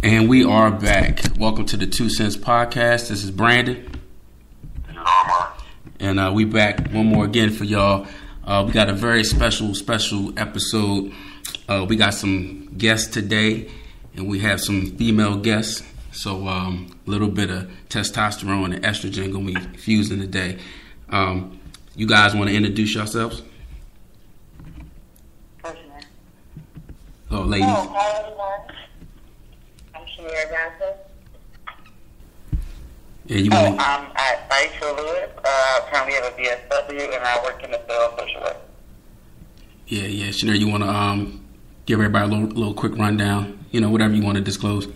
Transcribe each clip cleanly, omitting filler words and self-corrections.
And we are back. Welcome to the 2 Cents Podcast. This is Brandon. And we back one more again for y'all. We got a very special episode. We got some guests today, and we have some female guests. So a little bit of testosterone and estrogen going to be fusing today. You guys want to introduce yourselves? Oh, ladies. Hi, everyone. I'm Shamira Johnson. Yeah, you want I'm at Rachel Lewis. Currently have a BSW, and I work in the field of social work. Yeah. Shanir, you want to give everybody a little quick rundown? You know, whatever you want to disclose.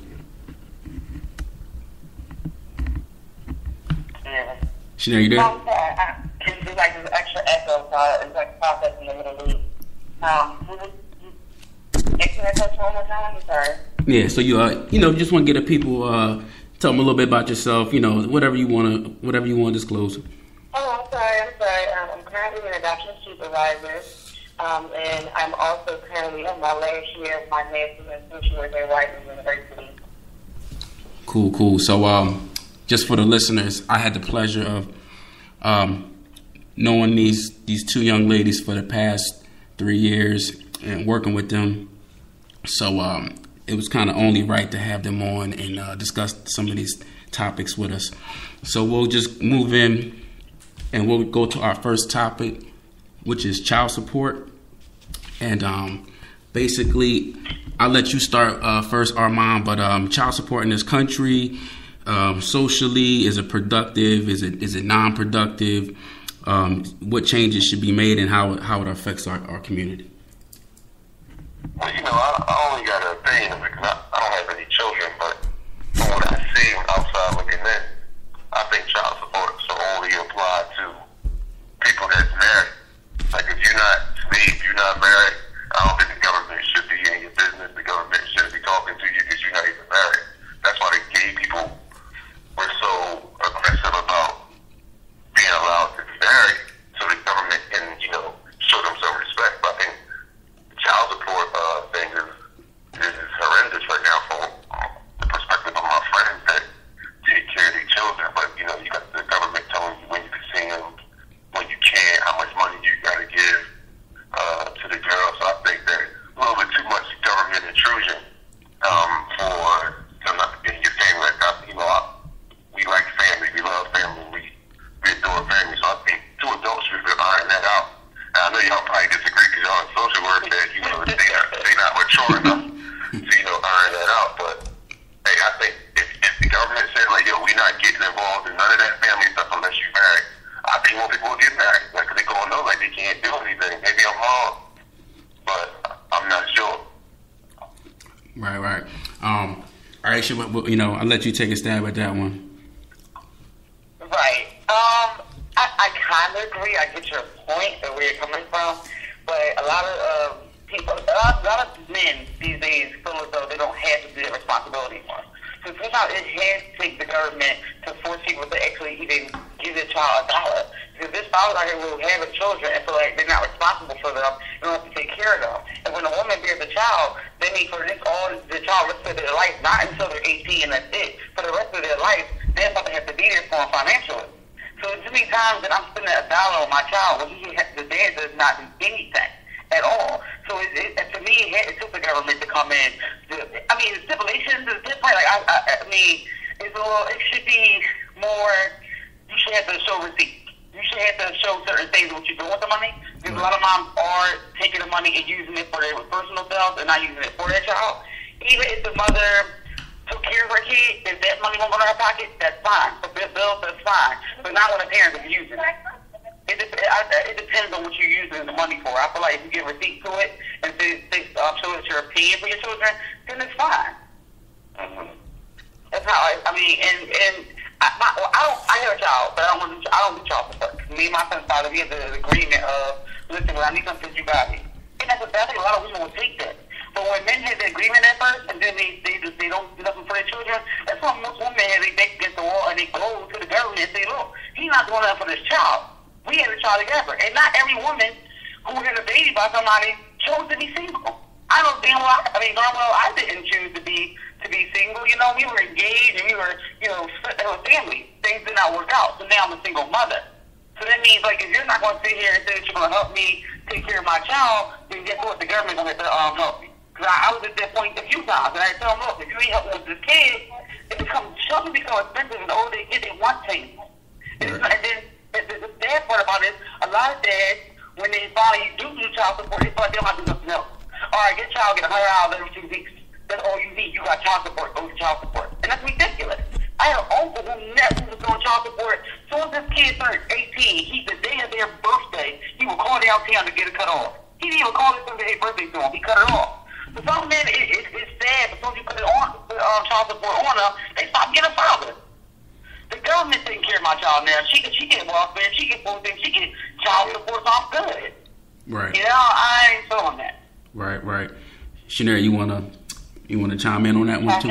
Yeah. Shanir, you there? I'm sorry. It's just like this extra echo, so it's like process in the middle of can I touch one more time? I'm sorry. Yeah, so you just want to get the people, tell them a little bit about yourself, whatever you want to disclose. Oh, I'm sorry. I'm currently an adoption supervisor, and I'm also currently in my last year of my master's in social work at White University. Cool. So, just for the listeners, I had the pleasure of knowing these two young ladies for the past 3 years and working with them. So it was kind of only right to have them on and discuss some of these topics with us. So we'll just move in and we'll go to our first topic, which is child support. And basically, I'll let you start first, Armand. But child support in this country, socially, is it productive? Is it non-productive? What changes should be made and how it affects our community? Well, I only got an opinion because I don't have any children, but from what I see outside looking in, I think child support should only apply to people that's married. Like if you're not married, I don't think the government should be in your business. The government shouldn't be talking to you because you're not even married. That's why the gay people were so aggressive about being allowed to be married, so the government can, show them some respect. But I think child support thing is horrendous right now from the perspective of my friends that take care of their children. But you got the government telling you when you can see them, when you can't, how much money you got to give to the girl. So I think that a little bit too much government intrusion for them not to be in your family. We like family, we love family, we adore family. So I think two adults should iron that out. And I know y'all probably disagree because y'all in social work that they not mature enough to iron that out. But hey, I think if the government said like, yo, we not getting involved in none of that family stuff unless you married, I think more people will get married because they gonna know like they can't do anything. Maybe I'm wrong, but I'm not sure. Right. All right, I'll let you take a stab at that one. Right. I kind of agree. I get your point and where you're coming from, but a lot of people, a lot of men these days feel as though they don't have to do their responsibility anymore. So sometimes it has to take the government to force people to actually even give their child $1. Because this father out here will have children and feel like they're not responsible for them, they don't have to take care of them. And when a woman bears a child, they need for this all the child rest of their life, not until they're 18 and that's it. For the rest of their life, they're supposed to have to be there for them financially. So too many times that I'm spending $1 on my child when the dad does not do anything at all. So to me, it took the government to come in. Stipulations is different. It should be more. You should have to show receipts. You should have to show certain things what you're doing with the money. Because a lot of moms are taking the money and using it for their personal selves and not using it for their child. Even if the mother took care of her kid, if that money won't go in her pocket, that's fine. For bills, that's fine. But not when the parents are using it. It depends on what you're using the money for. I feel like if you give receipts to it and show that you're paying for your children, then it's fine. Mm-hmm. That's how I have a child, but I don't do child support. Me and my son's father, we have the agreement of, listen, when I need something, you got it. And I think a lot of women will take that. But when men have the agreement at first, and then they don't do nothing for their children, that's why most women have their back against the wall and they go to the government and say, look, he's not doing nothing for this child. We had a child together. And not every woman who had a baby by somebody chose to be single. I I don't think Normal, I didn't choose to be single. You know, we were engaged and we were, a family. Things did not work out. So now I'm a single mother. So that means, like, if you're not going to sit here and say that you're going to help me take care of my child, then guess what? The government going to have to help me. Because I was at that point a few times, and I tell them, look, if you ain't helping with this kid, children become expensive, and the older they get, they want things. And then the bad part about it, a lot of dads, when they finally do child support, they feel like they don't have to do nothing else. All right, your child get $100 every 2 weeks. That's all you need. You got child support. Go to child support. And that's ridiculous. I had an uncle who never was on child support. As soon as this kid turned 18, the day of their birthday, he would call downtown to get it cut off. He didn't even call it their birthday to him. He cut it off. So some men, it's sad, but as soon as you put it on, child support on them, they stop getting a father. The government taking care of my child now. She get welfare, she get food, she get child support, so I'm good. Right. You know, I ain't feeling that. Right. Shanera, you wanna chime in on that one too?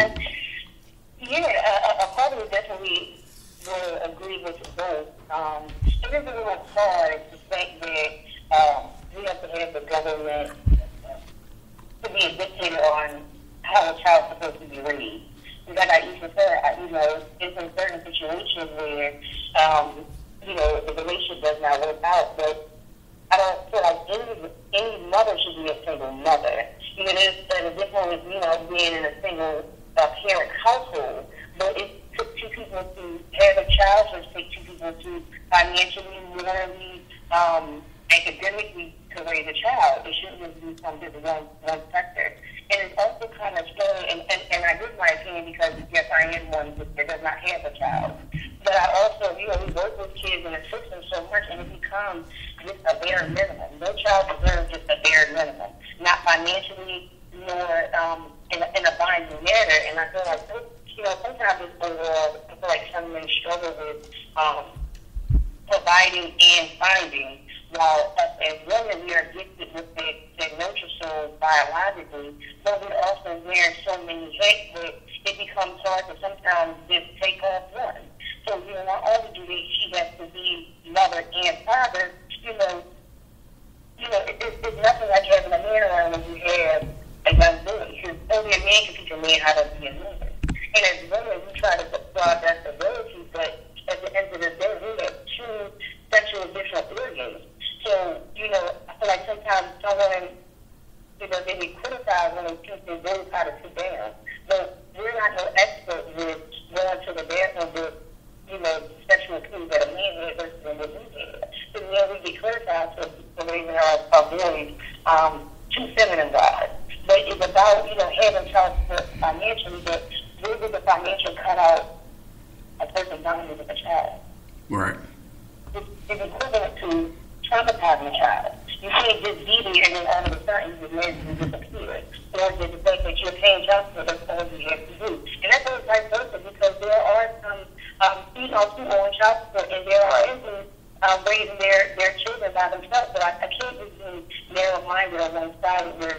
Yeah, a part of it definitely will agree with you both. It is a little hard to think that we have to have the government to be a dictator on how a child's supposed to be raised. Like I used to say, in some certain situations where, the relationship does not work out, but I don't feel like any mother should be a single mother. There's a difference, being in a single parent household, but it took two people to have a child, so it took two people to financially, morally, academically to raise a child. It shouldn't just be something one sector. And it's also kind of scary, and I give my opinion because, yes, I am one that does not have a child. But I also, we work with kids in the system so much, and it becomes just a bare minimum. No child deserves just a bare minimum, not financially nor in a binding manner. And I feel like, sometimes it's overall, I feel like some men struggle with providing and finding. While us as women, we are gifted with the nurture soul biologically, but we're also wearing so many hats that it becomes hard to sometimes just take off one. So, not only do she has to be mother and father, it's nothing like having a man around when you have a young boy. Because only a man can teach a man how to be a man. And as women, we try to provide that stability, but at the end of the day, we have two sexual different organs. So, I feel like sometimes some women, they be criticized when they teach their boys how to sit down. But we're not no expert with going to the bathroom with, sexual cues that a man has versus a woman has. So then we get criticized for raising our boys too feminine wise. But it's about, having child support financially, but where did the financial cut out a person dominant with a child? Right. It's equivalent to traumatizing a child. You can't just be there and then all of a sudden you magically disappear. Or just the fact that you're paying child support, that's all you have to do. And that goes vice versa because there are some females who own child support and there are infants raising their children by themselves. So I can't just be narrow-minded or one-sided where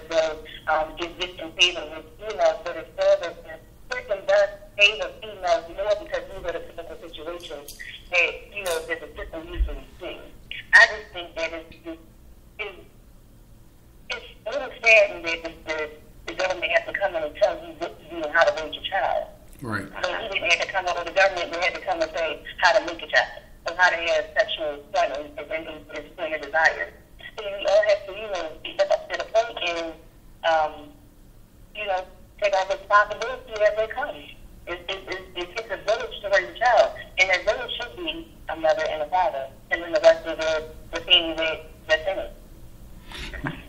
it's just in favor of females, but it's further that person does favor females more because these are the typical situations that, that the system usually sees. I just think that it's a little sad that the government has to come in and tell you what to do and how to raise your child. Right. So you didn't have to come up with the government, they had to come and say how to make a child, and how to have sexual fun and display your desires. So we all have to, step up to the plate and, take our responsibility as they come. It takes a village to raise a child, and that village should be a mother and a father, and then the rest of the family that's in it.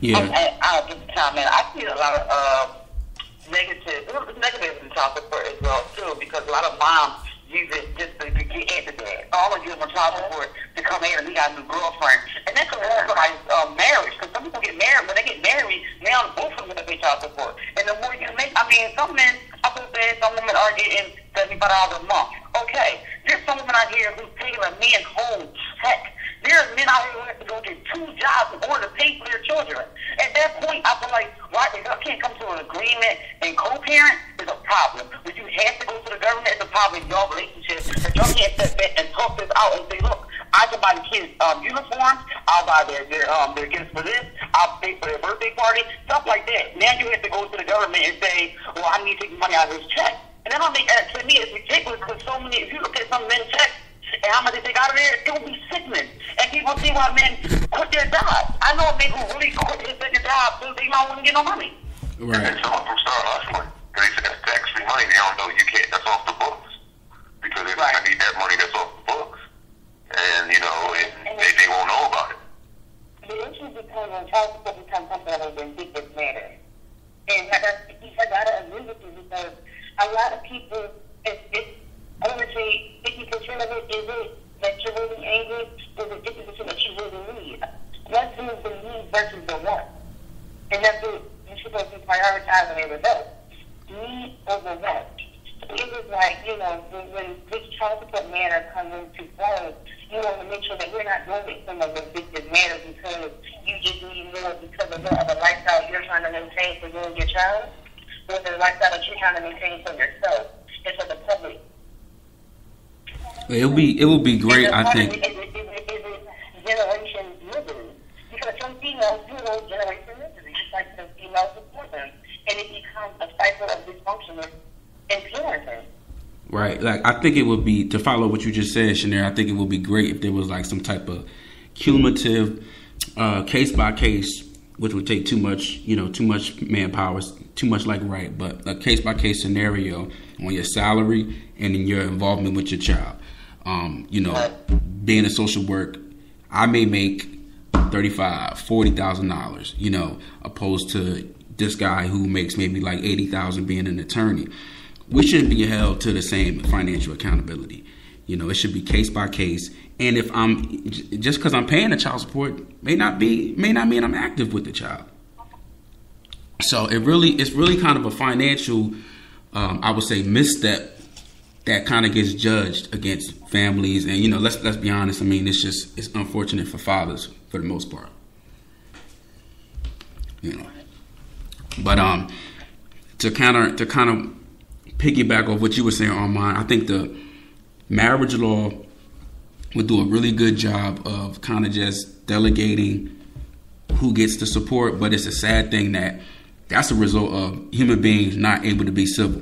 Yeah. I'll give a comment. I see a lot of negatives in child support as well too, because a lot of moms use it just to get into that. I want to give them child support to come here and he got a new girlfriend, and that could hurt somebody's marriage. Because some people get married, when they get married, now both of them are going to pay child support. And the more you make, some men, I would say, some women are getting $75 a month. Okay, there's some women out here who's taking a man home. Heck, there are men out here who have to go get 2 jobs in order to pay for their children. At that point, I feel like, why if y'all can't come to an agreement and co-parent, is a problem. But you have to go to the government, it's a problem in your relationship. If y'all can't step back and talk this out and say, look, I can buy the kids uniforms. I'll buy their gifts for this. I'll pay for their birthday party, stuff like that. Now you have to go to the government and say, well, I need to take money out of this check. And then to me, it's ridiculous because so many, if you look at some men's checks and how much they take out of there, it will be sickening. And people see why men quit their jobs. I know a man who really quit his second job because they don't want to get no money. Right. And some of them start hustling. They say that's tax-free money. They don't know you can't. That's off the books. Because they're going to need that money that's off the books. And, you know, they won't know about it. The issue becomes when child support becomes something of a ridiculous matter. And I gotta agree with you because a lot of people, I would say 50% of it is it that you're really angry, is it 50% that you really need. Let's do the need versus the want. And that's what you're supposed to be prioritizing every day. Need over want. It was like, you know, when this child support matter comes into play, you want to make sure that you're not doing it from a ridiculous matter because you just need more because of the lifestyle you're trying to maintain for you and your child, or the lifestyle that you're trying to maintain for yourself and for the public. It will be great, I think. Is it generation misery? Because some females do those generation misery, just like some females support them, and it becomes a cycle of dysfunction and parenting. Right. Like, I think it would be, to follow what you just said, Shanae, I think it would be great if there was like some type of cumulative case by case, which would take too much manpower, too much like right, but a case by case scenario on your salary and in your involvement with your child. Being a social work, I may make $40,000, opposed to this guy who makes maybe like $80,000 being an attorney. We shouldn't be held to the same financial accountability. It should be case by case. And if just because I'm paying the child support may not mean I'm active with the child. So it's really kind of a financial, I would say, misstep that kind of gets judged against families. And let's be honest. I mean, it's unfortunate for fathers for the most part. But to kind of piggyback off what you were saying, Armand, I think the marriage law would do a really good job of kind of just delegating who gets the support, but it's a sad thing that's a result of human beings not able to be civil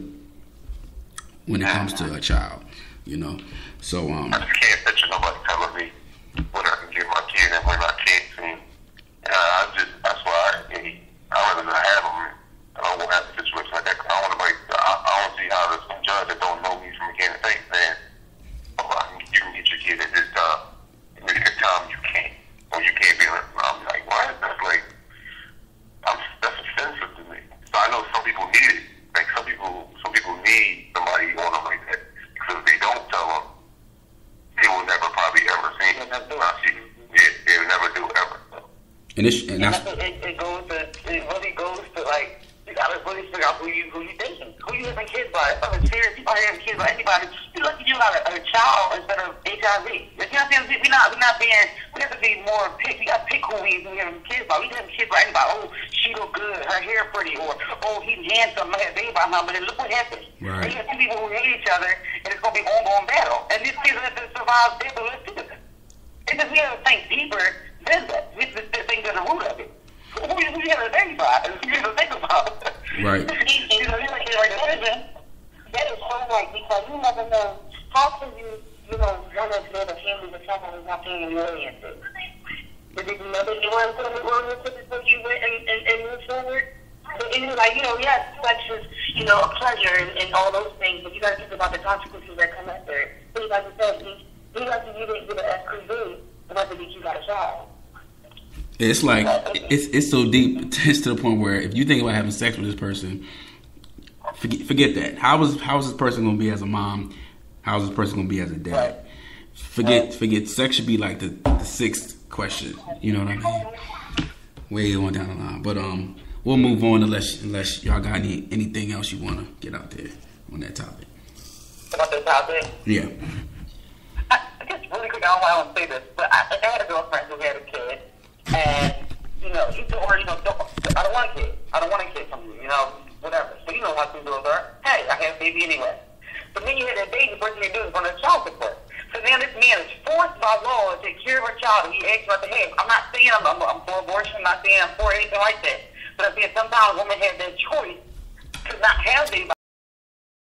when it comes to a child, So I just can't picture nobody telling me when I can get my kid and when I can't. And that's why I'd rather not have them. I don't want to have a situation like that. I don't see how there's some judge that don't know me from beginning to face, man. You can get your kid at this time, and at this time you can't, or you can't be. I'm like, why? That's like, that's offensive to me. So I know some people need it. Like some people need somebody on them like that because if they don't tell them, they will never probably ever see it. They'll never do ever. And it really goes to like, you gotta really figure out who you dating, who you having kids by. If I'm serious, you probably having kids by anybody. You look at you like a child instead of HIV. You know what I'm saying? We have to be more pick. We gotta pick who we having kids by. We having kids by anybody. Oh, she look good, her hair pretty, or oh, he's handsome, I have baby by him. But then look what happened. Right. And you have two people who hate each other, and it's gonna be ongoing battle. And these kids have to survive death or live together. It's just we have to think deeper than that. We have to think to the root of it. Who you have to think about? You have to think about. Right. That is so right because you never know how can you want to build a family with someone who's not family oriented. Did you know that you want to put them oriented before you went and move forward? But it's like, yes, sex is, a pleasure and all those things, but you got to think about the consequences that come after it. So like you said, you didn't get an SPV, whether you got a child. It's like it's so deep. It's to the point where if you think about having sex with this person, forget that. How is this person going to be as a mom? How is this person going to be as a dad? Forget. Sex should be like the sixth question. You know what I mean? Way on down the line. But we'll move on unless y'all got anything else you want to get out there on that topic. About the topic? Yeah. I guess really quick, I don't want to say this, but I had a girlfriend who had a kid. And, he told her, I don't want a kid. I don't want a kid from you, whatever. So what some girls are. Hey, I have a baby anyway. But then you had that baby, the first thing they do is run a child support. So now this man is forced by law to take care of a child he asks about to have. I'm not saying I'm for abortion. I'm not saying I'm for anything like that. But I'm saying sometimes women have that choice to not have their